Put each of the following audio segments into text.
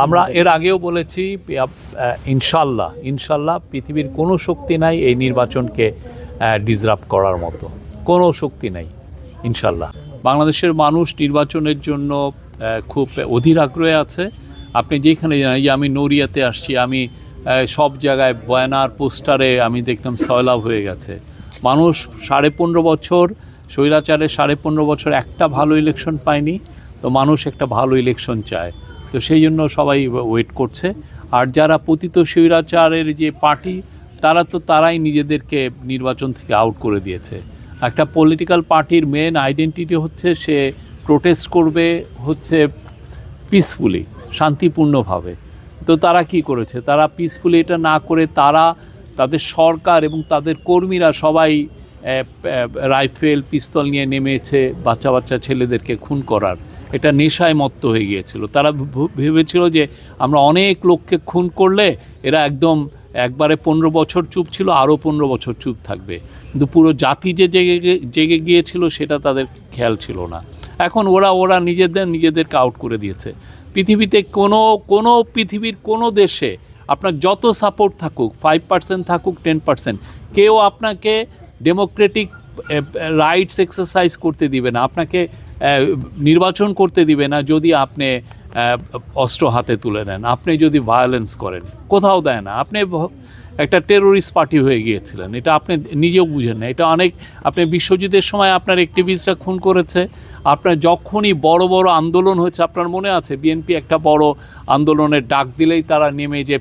আমরা এর আগেও বলেছি ইনশাল্লাহ পৃথিবীর কোনো শক্তি নাই এই নির্বাচনকে ডিসরাপ্ট করার মতো, কোনো শক্তি নাই ইনশাল্লাহ। বাংলাদেশের মানুষ নির্বাচনের জন্য খুব অধীর আগ্রহে আছে। আপনি যেখানে আমি নড়িয়াতে আসছি, আমি সব জায়গায় ব্যানার পোস্টারে আমি দেখলাম সয়লাভ হয়ে গেছে। মানুষ 15.5 বছর স্বৈরাচারের 15.5 বছর একটা ভালো ইলেকশন পায়নি, তো মানুষ একটা ভালো ইলেকশন চায়, তো সেই জন্য সবাই ওয়েট করছে। আর যারা পতিত স্বৈরাচারের যে পার্টি, তারাই নিজেদেরকে নির্বাচন থেকে আউট করে দিয়েছে। একটা পলিটিক্যাল পার্টির মেন আইডেন্টিটি হচ্ছে সে প্রোটেস্ট করবে হচ্ছে পিসফুলি, শান্তিপূর্ণভাবে। তো তারা কি করেছে? তারা পিসফুলি এটা না করে তাদের সরকার এবং তাদের কর্মীরা সবাই রাইফেল পিস্তল নিয়ে নেমেছে বাচ্চা ছেলেদেরকে খুন করার। এটা নেশায় মত্ত হয়ে গিয়েছিল। তারা ভেবেছিল যে আমরা অনেক লোককে খুন করলে এরা একবারে 15 বছর চুপ ছিল, আরও 15 বছর চুপ থাকবে। কিন্তু পুরো জাতি যে জেগে গিয়েছিল সেটা তাদের খেয়াল ছিল না। এখন ওরা নিজেদেরকে আউট করে দিয়েছে। পৃথিবীতে পৃথিবীর কোনো দেশে আপনার যত সাপোর্ট থাকুক, 5% থাকুক, 10%, কেউ আপনাকে ডেমোক্রেটিক রাইটস এক্সারসাইজ করতে দিবে না, আপনাকে নির্বাচন করতে দিবে না যদি আপনি অস্ত্র হাতে তুলে নেন, আপনি যদি ভায়োলেন্স করেন। কোথাও দেয় না। আপনি একটা টেরোরিস্ট পার্টি হয়ে গিয়েছিলেন, এটা আপনি নিজেও বুঝেন না। এটা আপনি বিশ্বযুদ্ধের সময় আপনার অ্যাক্টিভিস্টরা খুন করেছে। আপনার যখনই বড় আন্দোলন হয়েছে, আপনার মনে আছে বিএনপি একটা বড় আন্দোলনের ডাক দিলেই তারা নেমে যে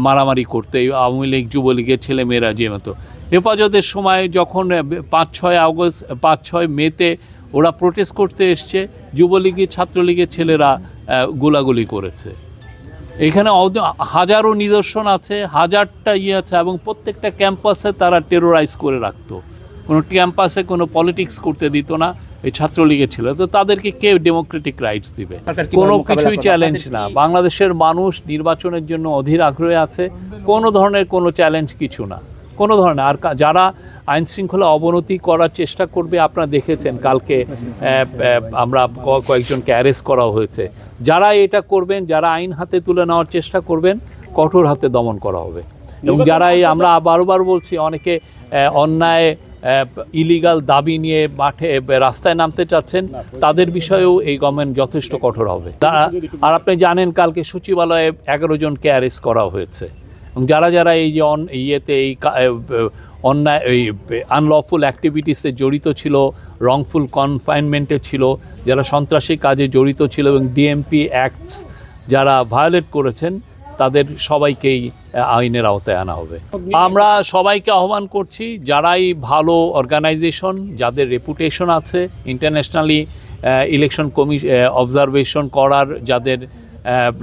মারামারি করতে, আওয়ামী লীগ যুবলীগের ছেলেমেয়েরা যে মতো। হেফাজতের সময় যখন 5-6 মেতে ওরা প্রোটেস্ট করতে এসছে, যুবলীগের ছাত্রলীগের ছেলেরা গোলাগুলি করেছে। এখানে হাজারো নিদর্শন আছে, হাজারটা আছে, এবং প্রত্যেকটা ক্যাম্পাসে তারা টেরোরাইজ করে রাখতো। কোনো ক্যাম্পাসে কোনো পলিটিক্স করতে দিত না এই ছাত্রলীগের ছিল। তো তাদেরকে কে ডেমোক্রেটিক রাইটস দিবে? কোনো কিছুই চ্যালেঞ্জ না। বাংলাদেশের মানুষ নির্বাচনের জন্য অধীর আগ্রহে আছে। কোনো ধরনের কোনো চ্যালেঞ্জ কিছু না, কোনো ধরনের। আর যারা আইন শৃঙ্খলা অবনতি করার চেষ্টা করবে, আপনারা দেখেছেন কালকে আমরা কয়েকজনকে অ্যারেস্ট করা হয়েছে। যারা এটা করবেন, যারা আইন হাতে তুলে নেওয়ার চেষ্টা করবেন, কঠোর হাতে দমন করা হবে। এবং যারা আমরা বারবার বলছি, অনেকে অন্যায় ইলিগাল দাবি নিয়ে রাস্তায় নামতে চাচ্ছেন, তাদের বিষয়েও এই গভর্নমেন্ট যথেষ্ট কঠোর হবে। আর আপনি জানেন কালকে সচিবালয়ে 11 জনকে অ্যারেস্ট করা হয়েছে। এবং যারা এই যে এই অন্যায় আনলফুল অ্যাক্টিভিটিসে জড়িত ছিল, রংফুল কনফাইনমেন্টে ছিল, যারা সন্ত্রাসী কাজে জড়িত ছিল এবং ডিএমপি অ্যাক্টস যারা ভায়োলেট করেছেন, তাদের সবাইকেই আইনের আওতায় আনা হবে। আমরা সবাইকে আহ্বান করছি, যারাই ভালো অর্গানাইজেশন, যাদের রেপুটেশন আছে ইন্টারন্যাশনালি ইলেকশন অবজারভেশন করার, যাদের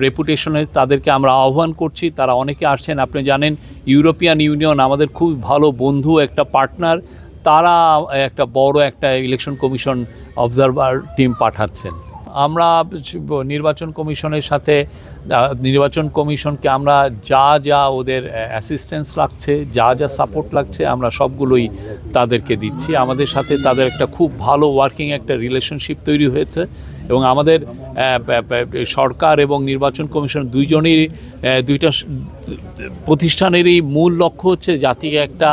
রেপুটেশনে, তাদেরকে আমরা আহ্বান করছি। তারা অনেকে আসছেন। আপনি জানেন ইউরোপিয়ান ইউনিয়ন আমাদের খুব ভালো বন্ধু, একটা পার্টনার। তারা একটা বড় ইলেকশন কমিশন অবজারভার টিম পাঠাচ্ছেন। আমরা নির্বাচন কমিশনকে আমরা যা ওদের অ্যাসিস্ট্যান্স লাগছে, যা সাপোর্ট লাগছে, আমরা সবগুলোই তাদেরকে দিচ্ছি। আমাদের সাথে তাদের একটা খুব ভালো ওয়ার্কিং একটা রিলেশনশিপ তৈরি হয়েছে। এবং আমাদের সরকার এবং নির্বাচন কমিশন দুইটা প্রতিষ্ঠানেরই মূল লক্ষ্য হচ্ছে জাতিকে একটা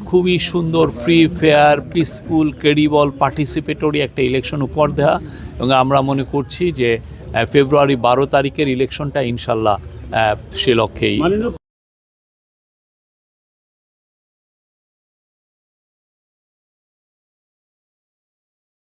খুবই সুন্দর, free, fair, peaceful, credible, participatory একটা ইলেকশন উপহার দেওয়া। এবং আমরা মনে করছি যে ফেব্রুয়ারি 12 তারিখের ইলেকশনটা ইনশাল্লাহ সে লক্ষ্যেই